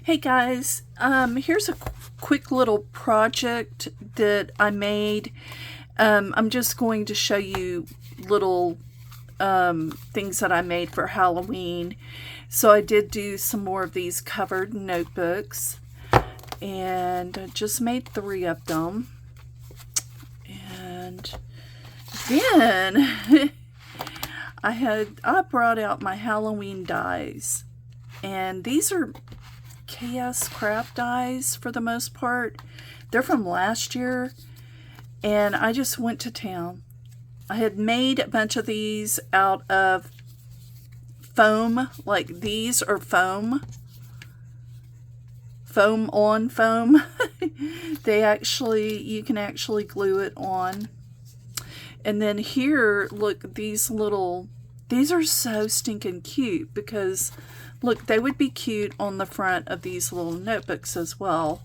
Hey guys, here's a quick little project that I made. I'm just going to show you little things that I made for Halloween. So I did do some more of these covered notebooks, and I just made 3 of them. And then I brought out my Halloween dies, and these are KSCRAFT dies for the most part. They're from last year, and I just went to town. I had made a bunch of these out of foam, like these are foam on foam. You can actually glue it on. And then here, look, these are so stinking cute because look, they would be cute on the front of these little notebooks as well.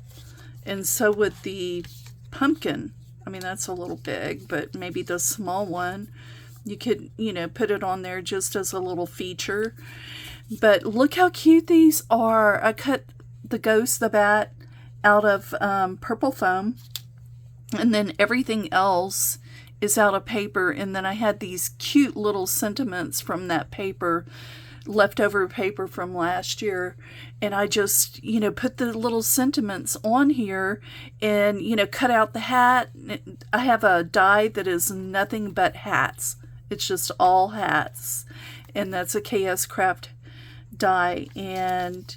And so would the pumpkin. I mean, that's a little big, but maybe the small one, you could, put it on there just as a little feature. But look how cute these are. I cut the ghost, the bat, out of purple foam. And then everything else is out of paper. And then I had these cute little sentiments from that paper, leftover paper from last year, and I just put the little sentiments on here and cut out the hat. I have a die that is nothing but hats. It's just all hats, and that's a KSCRAFT die, and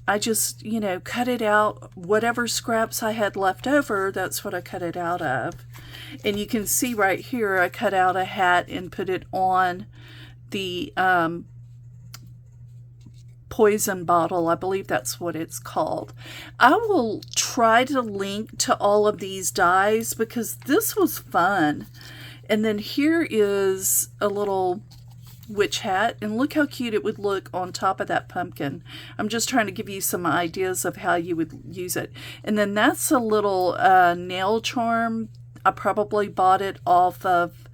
I just cut it out. Whatever scraps I had left over, that's what I cut it out of. And you can see right here I cut out a hat and put it on the poison bottle. I believe that's what it's called. I will try to link to all of these dies because this was fun. And then here is a little witch hat, and look how cute it would look on top of that pumpkin. I'm just trying to give you some ideas of how you would use it. And then that's a little nail charm. I probably bought it off of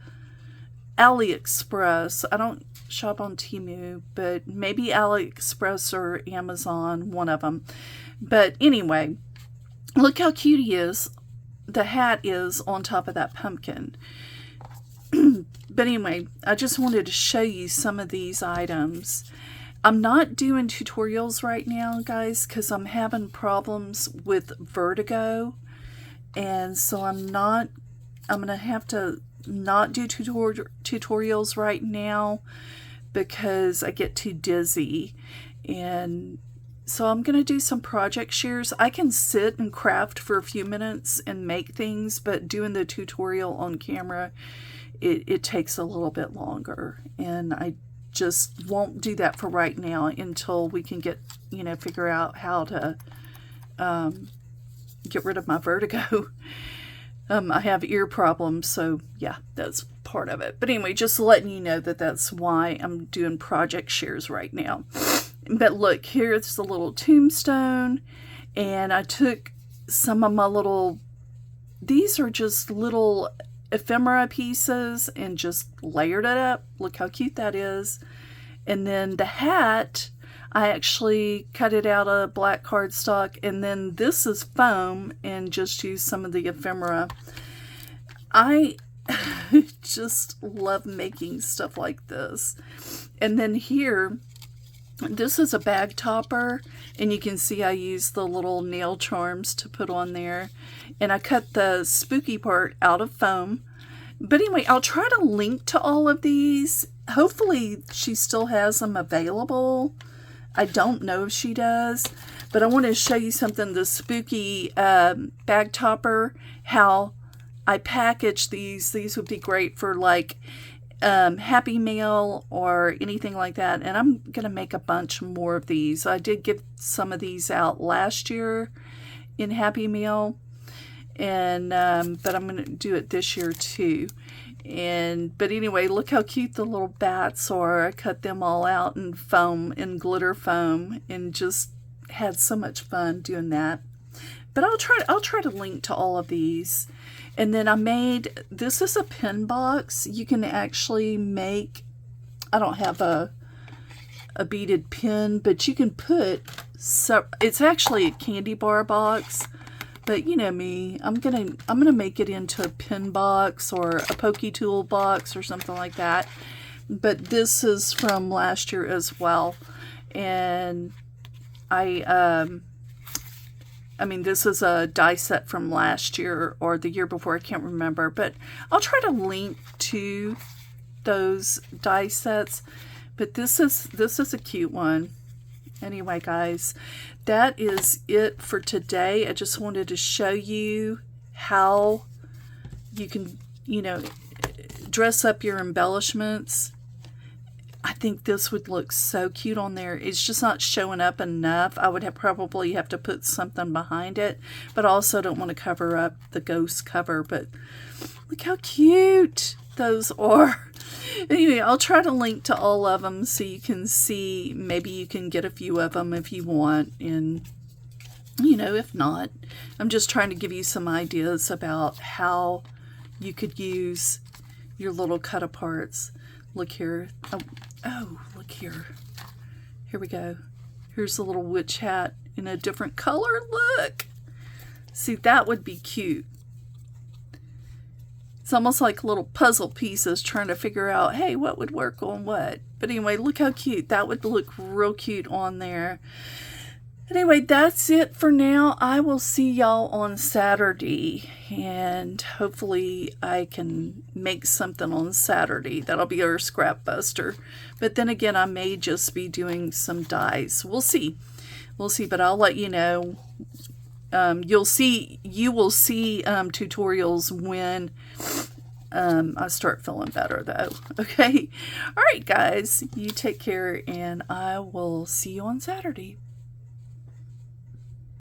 AliExpress. I don't shop on Temu, but maybe AliExpress or Amazon, one of them. But anyway, look how cute he is. The hat is on top of that pumpkin. But anyway, I just wanted to show you some of these items. I'm not doing tutorials right now, guys, because I'm having problems with vertigo. And so I'm going to have to not do tutorials right now because I get too dizzy. And so I'm going to do some project shares. I can sit and craft for a few minutes and make things, but doing the tutorial on camera, it takes a little bit longer, and I just won't do that for right now until we can get figure out how to get rid of my vertigo. I have ear problems, so yeah, that's part of it. But anyway, just letting you know that that's why I'm doing project shares right now. But look, here's the little tombstone, and I took some of my these are just little ephemera pieces and just layered it up. Look how cute that is. And then the hat, I actually cut it out of black cardstock, and then this is foam and just used some of the ephemera. I just love making stuff like this. And then here, this is a bag topper, and you can see I used the little nail charms to put on there. And I cut the spooky part out of foam. But anyway, I'll try to link to all of these. Hopefully she still has them available. I don't know if she does, but I want to show you something, the spooky bag topper, how I package these. These would be great for like Happy Mail or anything like that. And I'm going to make a bunch more of these. I did give some of these out last year in Happy Mail, and but I'm going to do it this year too. But anyway, look how cute the little bats are. I cut them all out in foam, in glitter foam, and just had so much fun doing that. But I'll try to link to all of these. And then I made, this is a pin box. You can actually make, I don't have a a beaded pin, but you can put, it's actually a candy bar box, but you know me, I'm gonna make it into a pin box or a pokey tool box or something like that. But this is from last year as well, and I mean, this is a die set from last year or the year before, I can't remember, but I'll try to link to those die sets. But this is a cute one. Anyway, guys, that is it for today. I just wanted to show you how you can, you know, dress up your embellishments. I think this would look so cute on there. It's just not showing up enough. I would probably have to put something behind it, but I also don't want to cover up the ghost cover. But look how cute those are. Anyway, I'll try to link to all of them so you can see. Maybe you can get a few of them if you want, and you know, if not, I'm just trying to give you some ideas about how you could use your little cut aparts. Look here. Oh, look here. Here we go. Here's the little witch hat in a different color. Look. See, that would be cute. It's almost like little puzzle pieces trying to figure out, hey, what would work on what? But anyway, look how cute. That would look real cute on there. Anyway, that's it for now. I will see y'all on Saturday, and hopefully I can make something on Saturday. That'll be our scrap buster. But then again, I may just be doing some dies. We'll see. We'll see, but I'll let you know. You will see tutorials when I start feeling better, though. Okay? All right, guys. You take care, and I will see you on Saturday.